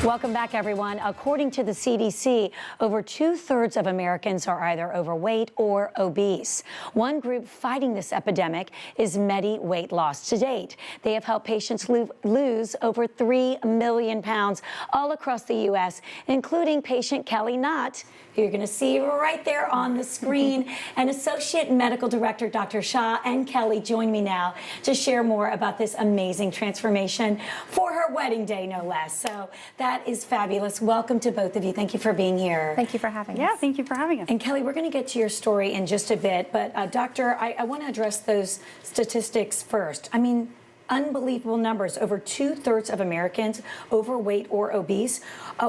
Welcome back, everyone. According to the CDC, over 2/3 of Americans are either overweight or obese. One group fighting this epidemic is Medi-Weightloss. To date, they have helped patients lose over 3 million pounds all across the U.S., including patient Kelly Knott, who you're going to see right there on the screen, and Associate Medical Director Dr. Shah and Kelly join me now to share more about this amazing transformation for her wedding day, no less. So that is fabulous. Welcome to both of you. Thank you for being here. Thank you for having us. Yeah, thank you for having us. And Kelly, we're going to get to your story in just a bit, but Doctor, I want to address those statistics first. I mean, unbelievable numbers. Over 2/3 of Americans overweight or obese.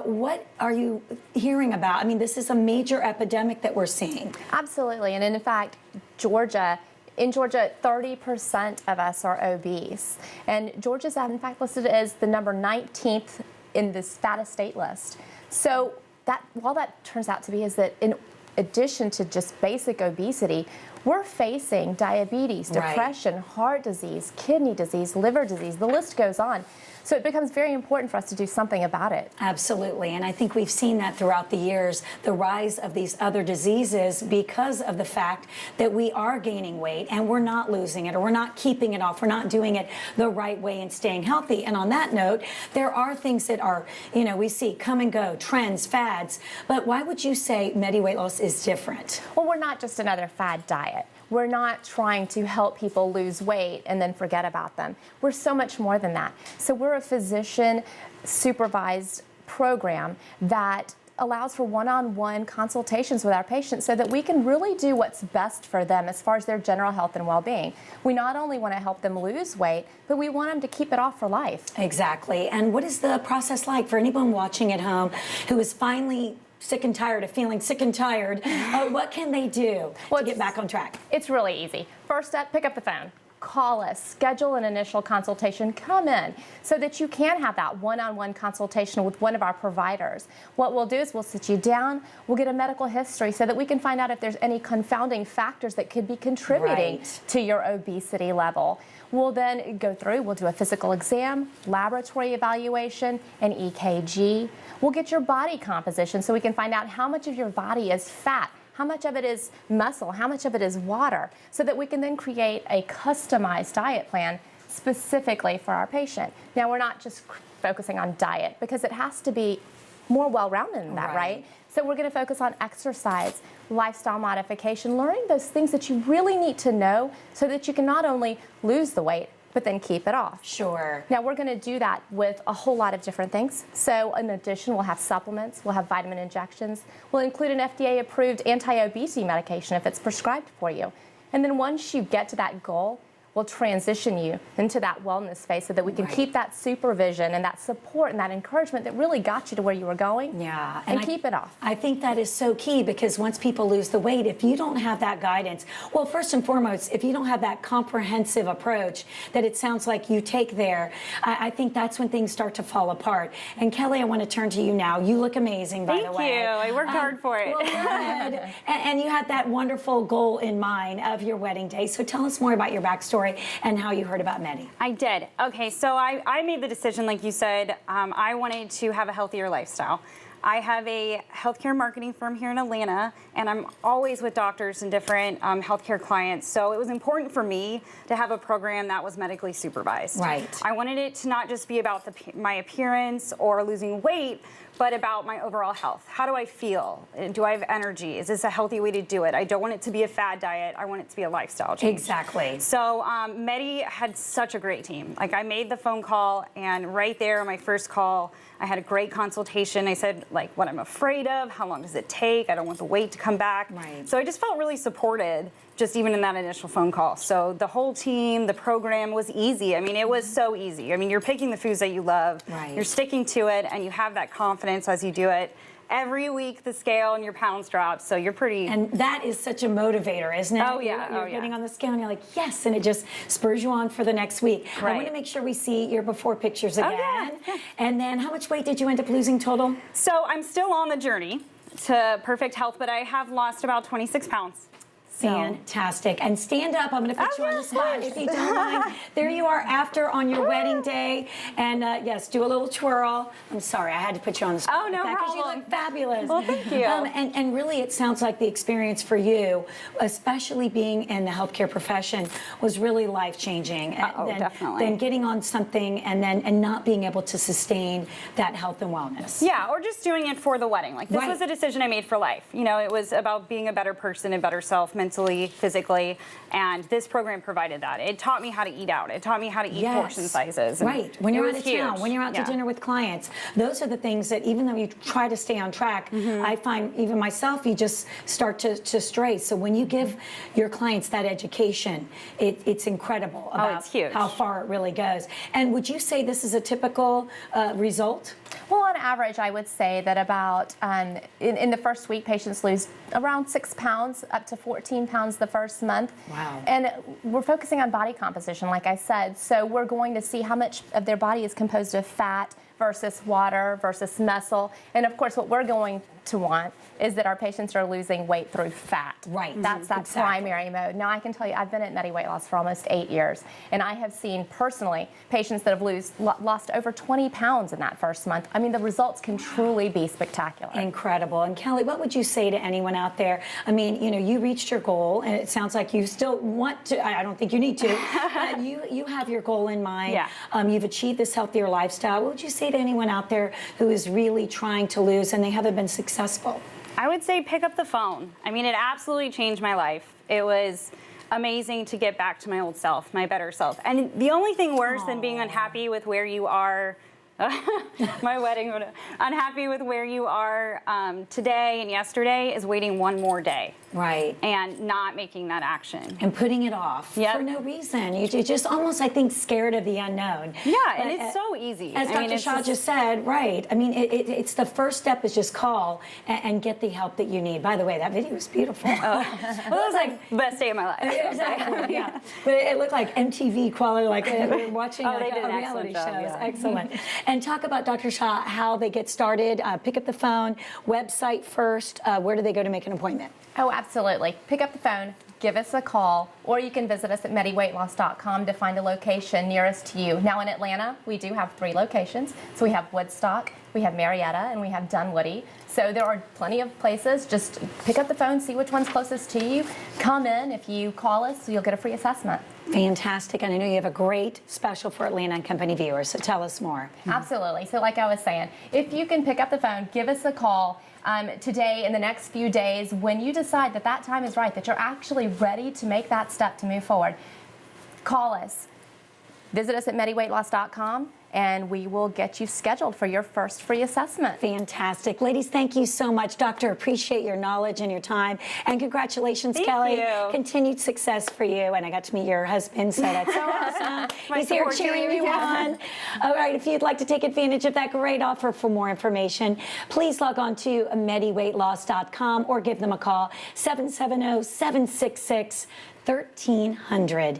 What are you hearing about? I mean, this is a major epidemic that we're seeing. Absolutely. And in fact, in Georgia, 30% of us are obese. And Georgia's in fact listed as the number 19th in this fattest state list. So while that turns out to be is that in addition to just basic obesity, we're facing diabetes, depression, heart disease, kidney disease, liver disease, the list goes on. So it becomes very important for us to do something about it. Absolutely, and I think we've seen that throughout the years, the rise of these other diseases because of the fact that we are gaining weight and we're not losing it, or we're not keeping it off, we're not doing it the right way and staying healthy. And on that note, there are things that are, we see come and go, trends, fads, but why would you say Medi-Weightloss is different? Well, we're not just another fad diet. We're not trying to help people lose weight and then forget about them. We're so much more than that. So we're a physician-supervised program that allows for one-on-one consultations with our patients so that we can really do what's best for them as far as their general health and well-being. We not only want to help them lose weight, but we want them to keep it off for life. Exactly. And what is the process like for anyone watching at home who is finally sick and tired of feeling sick and tired? What can they do to get back on track? It's really easy. First step, pick up the phone. Call us, schedule an initial consultation, come in so that you can have that one-on-one consultation with one of our providers. What we'll do is we'll sit you down, we'll get a medical history so that we can find out if there's any confounding factors that could be contributing to your obesity level. We'll then go through, we'll do a physical exam, laboratory evaluation, an EKG. We'll get your body composition so we can find out how much of your body is fat, how much of it is muscle, how much of it is water, so that we can then create a customized diet plan specifically for our patient. Now, we're not just focusing on diet because it has to be more well-rounded than that, right? So we're going to focus on exercise, lifestyle modification, learning those things that you really need to know so that you can not only lose the weight, but then keep it off. Sure. Now, we're going to do that with a whole lot of different things. So in addition, we'll have supplements, we'll have vitamin injections, we'll include an FDA-approved anti-obesity medication if it's prescribed for you. And then once you get to that goal, we'll transition you into that wellness phase so that we can keep that supervision and that support and that encouragement that really got you to where you were going. Yeah. And keep it off. I think that is so key because once people lose the weight, if you don't have that guidance, well, first and foremost, if you don't have that comprehensive approach that it sounds like you take there, I think that's when things start to fall apart. And Kelly, I want to turn to you now. You look amazing, by the way. Thank you. I worked hard for it. Well, good. And you had that wonderful goal in mind of your wedding day. So tell us more about your backstory and how you heard about Medi. I did. Okay, so I made the decision, like you said, I wanted to have a healthier lifestyle. I have a healthcare marketing firm here in Atlanta, and I'm always with doctors and different healthcare clients. So it was important for me to have a program that was medically supervised. Right. I wanted it to not just be about my appearance or losing weight, but about my overall health. How do I feel? Do I have energy? Is this a healthy way to do it? I don't want it to be a fad diet. I want it to be a lifestyle change. Exactly. So Medi had such a great team. Like, I made the phone call, and right there, my first call, I had a great consultation. I said, like, what I'm afraid of, how long does it take? I don't want the weight to come back. Right. So I just felt really supported, just even in that initial phone call. So the whole team, the program was easy. I mean, it was so easy. I mean, you're picking the foods that you love, you're sticking to it, and you have that confidence as you do it. Every week the scale and your pounds drop, so you're pretty... And that is such a motivator, isn't it? Oh, yeah. You're getting on the scale and you're like, yes, and it just spurs you on for the next week. I want to make sure we see your before pictures again. Oh, yeah. And then how much weight did you end up losing total? So I'm still on the journey to perfect health, but I have lost about 26 pounds. Fantastic. And stand up. I'm going to put you on the spot if you don't mind. There you are after on your wedding day. And yes, do a little twirl. I'm sorry, I had to put you on the spot. Oh, no Because you problem. look fabulous. Well, thank you. And really, it sounds like the experience for you, especially being in the healthcare profession, was really life-changing. Definitely. Then getting on something and not being able to sustain that health and wellness. Yeah, or just doing it for the wedding. Like, this Right. was a decision I made for life. You know, it was about being a better person, a better self, mentally, physically, and this program provided that. It taught me how to eat out. It taught me how to eat portion sizes. Right. When you're it out was of town, huge. when you're out to dinner with clients, those are the things that even though you try to stay on track, I find even myself, you just start to stray. So when you give your clients that education, it's incredible about it's huge. how far it really goes. And would you say this is a typical result? Well, on average, I would say that about in the first week, patients lose around 6 pounds, up to 14 pounds the first month. Wow. And we're focusing on body composition, like I said. So we're going to see how much of their body is composed of fat versus water versus muscle. And of course, what we're going to want is that our patients are losing weight through fat. Right. That's that Exactly. primary mode. Now, I can tell you, I've been at Medi-Weightloss for almost 8 years, and I have seen personally patients that have lost over 20 pounds in that first month. I mean, the results can truly be spectacular. Incredible. And Kelly, what would you say to anyone out there? I mean, you know, you reached your goal, and it sounds like you still want to. I don't think you need to, but you have your goal in mind. Yeah. You've achieved this healthier lifestyle. What would you say to anyone out there who is really trying to lose and they haven't been successful? I would say pick up the phone. I mean, it absolutely changed my life. It was amazing to get back to my old self, my better self. And the only thing worse than being unhappy with where you are, my wedding, unhappy with where you are today and yesterday is waiting one more day. Right. And not making that action. And putting it off Yep. for no reason. You're just almost, I think, scared of the unknown. Yeah, But, and it's so easy. As Dr. Shaw just said, right. I mean, it's the first step is just call and get the help that you need. By the way, that video was beautiful. Well, it was like the best day of my life. Exactly, yeah. But it looked like MTV quality, like we were watching Oh, like they did a an reality show. excellent job, It was yeah. excellent. And talk about, Dr. Shaw, how they get started. Pick up the phone, website first. Where do they go to make an appointment? Oh, absolutely. Pick up the phone, give us a call, or you can visit us at Medi-Weightloss.com to find a location nearest to you. Now in Atlanta, we do have 3 locations. So we have Woodstock, we have Marietta, and we have Dunwoody. So there are plenty of places. Just pick up the phone, see which one's closest to you. Come in. If you call us, you'll get a free assessment. Fantastic. And I know you have a great special for Atlanta and Company viewers, so tell us more. Absolutely. So like I was saying, if you can pick up the phone, give us a call today, in the next few days, when you decide that that time is right, that you're actually ready to make that step to move forward, call us. Visit us at Medi-Weightloss.com, and we will get you scheduled for your first free assessment. Fantastic. Ladies, thank you so much. Doctor, appreciate your knowledge and your time. And congratulations, Thank Kelly. you. Continued success for you. And I got to meet your husband, so that's so awesome. My He's here support cheering team, you yeah. on. All right, if you'd like to take advantage of that great offer, for more information, please log on to Medi-Weightloss.com or give them a call, 770-766-1300.